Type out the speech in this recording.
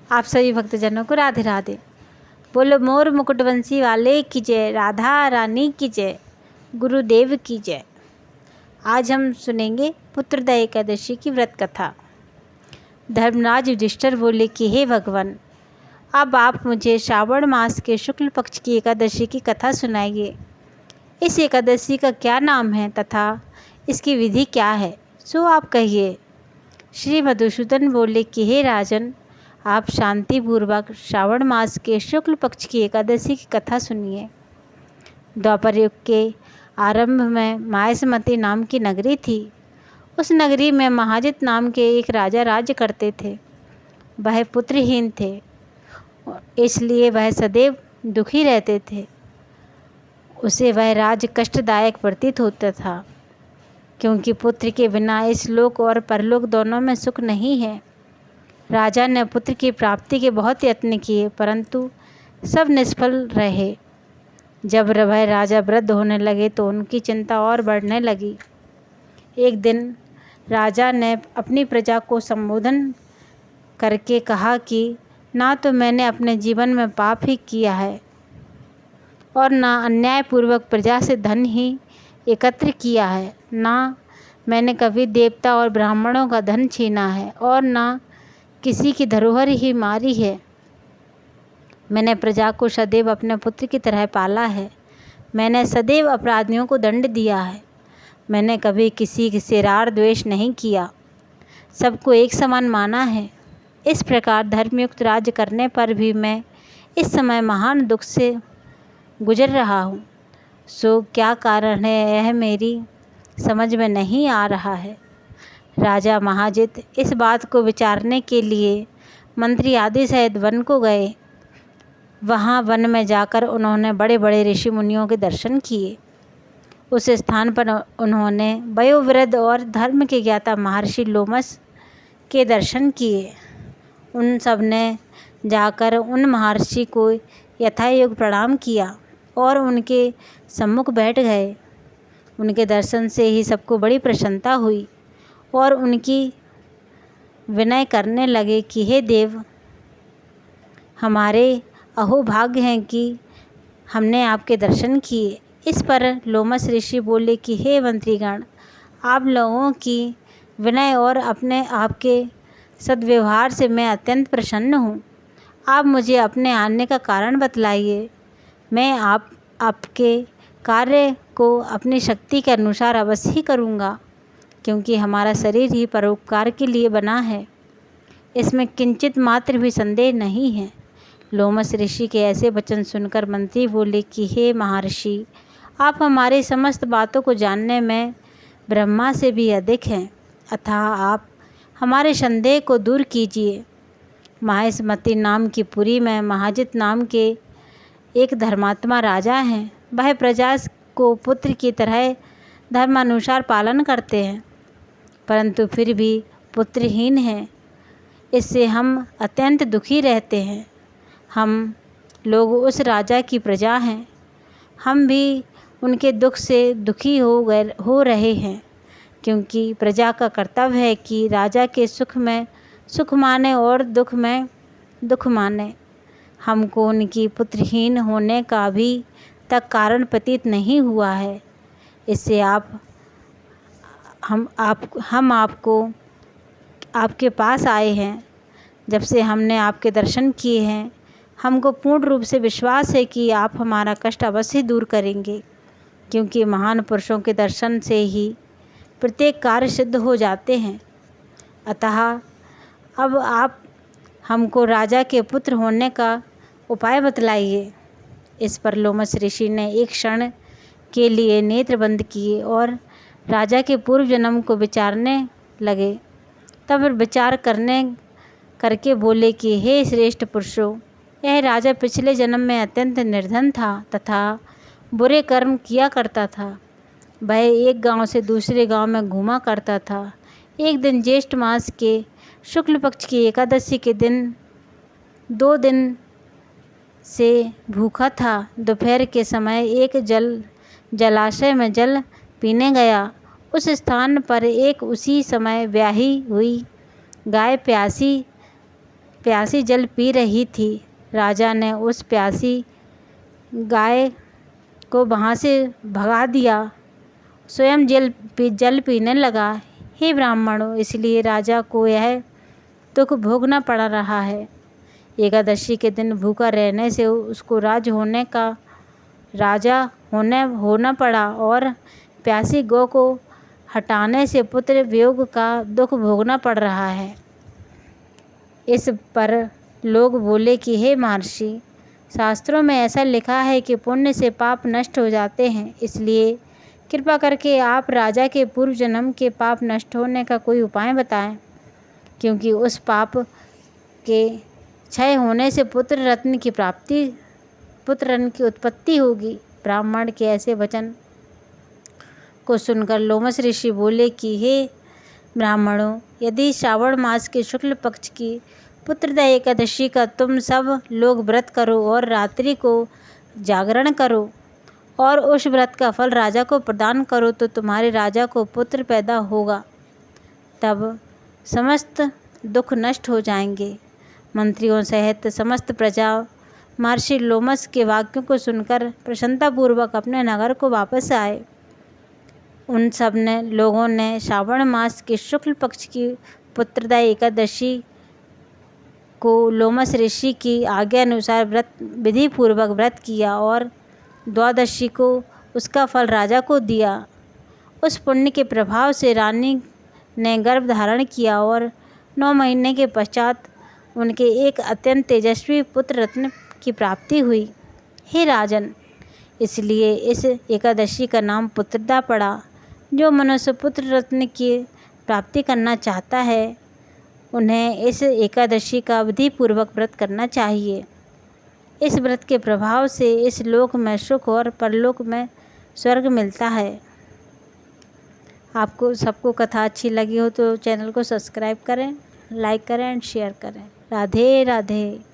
आप सभी भक्तजनों को राधे राधे। बोलो मोर मुकुटवंशी वाले की जय, राधा रानी की जय, गुरुदेव की जय। आज हम सुनेंगे पुत्रदा एकादशी की व्रत कथा। धर्मराज युधिष्ठिर बोले कि हे भगवान, अब आप मुझे श्रावण मास के शुक्ल पक्ष की एकादशी की कथा सुनाइए। इस एकादशी का क्या नाम है तथा इसकी विधि क्या है, सो आप कहिए। श्री मधुसूदन बोले कि हे राजन, आप शांतिपूर्वक श्रावण मास के शुक्ल पक्ष की एकादशी की कथा सुनिए। द्वापर युग के आरंभ में मायसमती नाम की नगरी थी। उस नगरी में महाजित नाम के एक राजा राज्य करते थे। वह पुत्रहीन थे, इसलिए वह सदैव दुखी रहते थे। उसे वह राज्य कष्टदायक प्रतीत होता था, क्योंकि पुत्र के बिना इस लोक और परलोक दोनों में सुख नहीं है। राजा ने पुत्र की प्राप्ति के बहुत यत्न किए, परंतु सब निष्फल रहे। जब वह राजा वृद्ध होने लगे तो उनकी चिंता और बढ़ने लगी। एक दिन राजा ने अपनी प्रजा को संबोधन करके कहा कि ना तो मैंने अपने जीवन में पाप ही किया है और ना अन्यायपूर्वक प्रजा से धन ही एकत्र किया है, ना मैंने कभी देवता और ब्राह्मणों का धन छीना है और ना किसी की धरोहर ही मारी है। मैंने प्रजा को सदैव अपने पुत्र की तरह पाला है। मैंने सदैव अपराधियों को दंड दिया है। मैंने कभी किसी से राग द्वेष नहीं किया, सबको एक समान माना है। इस प्रकार धर्मयुक्त राज्य करने पर भी मैं इस समय महान दुख से गुजर रहा हूँ। सो क्या कारण है, यह मेरी समझ में नहीं आ रहा है। राजा महाजित इस बात को विचारने के लिए मंत्री आदि सहित वन को गए। वहाँ वन में जाकर उन्होंने बड़े बड़े ऋषि मुनियों के दर्शन किए। उस स्थान पर उन्होंने वयोवृद्ध और धर्म के ज्ञाता महर्षि लोमस के दर्शन किए। उन सब ने जाकर उन महर्षि को यथायोग्य प्रणाम किया और उनके सम्मुख बैठ गए। उनके दर्शन से ही सबको बड़ी प्रसन्नता हुई और उनकी विनय करने लगे कि हे देव, हमारे अहोभाग्य हैं कि हमने आपके दर्शन किए। इस पर लोमस ऋषि बोले कि हे मंत्रीगण, आप लोगों की विनय और अपने आपके सद्व्यवहार से मैं अत्यंत प्रसन्न हूँ। आप मुझे अपने आने का कारण बतलाइए। मैं आपके कार्य को अपनी शक्ति के अनुसार अवश्य ही करूँगा, क्योंकि हमारा शरीर ही परोपकार के लिए बना है, इसमें किंचित मात्र भी संदेह नहीं है। लोमस ऋषि के ऐसे वचन सुनकर मंत्री बोले कि हे महर्षि, आप हमारी समस्त बातों को जानने में ब्रह्मा से भी अधिक हैं, अतः आप हमारे संदेह को दूर कीजिए। माहेशमती नाम की पुरी में महाजित नाम के एक धर्मात्मा राजा हैं। वह प्रजा को पुत्र की तरह धर्मानुसार पालन करते हैं, परंतु फिर भी पुत्रहीन हैं। इससे हम अत्यंत दुखी रहते हैं। हम लोग उस राजा की प्रजा हैं। हम भी उनके दुख से दुखी हो रहे हैं, क्योंकि प्रजा का कर्तव्य है कि राजा के सुख में सुख माने और दुख में दुख माने। हमको उनकी पुत्रहीन होने का भी तक कारण प्रतीत नहीं हुआ है। इससे हम आपको आपके पास आए हैं। जब से हमने आपके दर्शन किए हैं, हमको पूर्ण रूप से विश्वास है कि आप हमारा कष्ट अवश्य दूर करेंगे, क्योंकि महान पुरुषों के दर्शन से ही प्रत्येक कार्य सिद्ध हो जाते हैं। अतः अब आप हमको राजा के पुत्र होने का उपाय बतलाइए। इस पर लोमस ऋषि ने एक क्षण के लिए नेत्र बंद किए और राजा के पूर्व जन्म को विचारने लगे। तब विचार करके बोले कि हे श्रेष्ठ पुरुषों, यह राजा पिछले जन्म में अत्यंत निर्धन था तथा बुरे कर्म किया करता था। वह एक गांव से दूसरे गांव में घूमा करता था। एक दिन ज्येष्ठ मास के शुक्ल पक्ष की एकादशी के दिन 2 दिन से भूखा था। दोपहर के समय एक जलाशय में जल पीने गया। उस स्थान पर एक उसी समय ब्याही हुई गाय प्यासी प्यासी जल पी रही थी। राजा ने उस प्यासी गाय को वहाँ से भगा दिया, स्वयं जल पीने लगा। हे ब्राह्मणों, इसलिए राजा को यह दुख भोगना पड़ रहा है। एकादशी के दिन भूखा रहने से उसको राजा होना पड़ा और प्यासी गौ को हटाने से पुत्र वियोग का दुख भोगना पड़ रहा है। इस पर लोग बोले कि हे महर्षि, शास्त्रों में ऐसा लिखा है कि पुण्य से पाप नष्ट हो जाते हैं, इसलिए कृपा करके आप राजा के पूर्व जन्म के पाप नष्ट होने का कोई उपाय बताएं, क्योंकि उस पाप के क्षय होने से पुत्र रत्न की उत्पत्ति होगी। ब्राह्मण के ऐसे वचन को सुनकर लोमश ऋषि बोले कि हे ब्राह्मणों, यदि श्रावण मास के शुक्ल पक्ष की पुत्रदा एकादशी का तुम सब लोग व्रत करो और रात्रि को जागरण करो और उस व्रत का फल राजा को प्रदान करो तो तुम्हारे राजा को पुत्र पैदा होगा, तब समस्त दुख नष्ट हो जाएंगे। मंत्रियों सहित समस्त प्रजा महर्षि लोमश के वाक्यों को सुनकर प्रसन्नतापूर्वक अपने नगर को वापस आए। उन सब लोगों ने श्रावण मास के शुक्ल पक्ष की पुत्रदा एकादशी को लोमश ऋषि की आज्ञा अनुसार विधि पूर्वक व्रत किया और द्वादशी को उसका फल राजा को दिया। उस पुण्य के प्रभाव से रानी ने गर्भ धारण किया और 9 महीने के पश्चात उनके एक अत्यंत तेजस्वी पुत्र रत्न की प्राप्ति हुई। हे राजन, इसलिए इस एकादशी का नाम पुत्रदा पड़ा। जो मनुष्य पुत्र रत्न की प्राप्ति करना चाहता है, उन्हें इस एकादशी का विधि पूर्वक व्रत करना चाहिए। इस व्रत के प्रभाव से इस लोक में सुख और परलोक में स्वर्ग मिलता है। आपको सबको कथा अच्छी लगी हो तो चैनल को सब्सक्राइब करें, लाइक करें एंड शेयर करें। राधे राधे।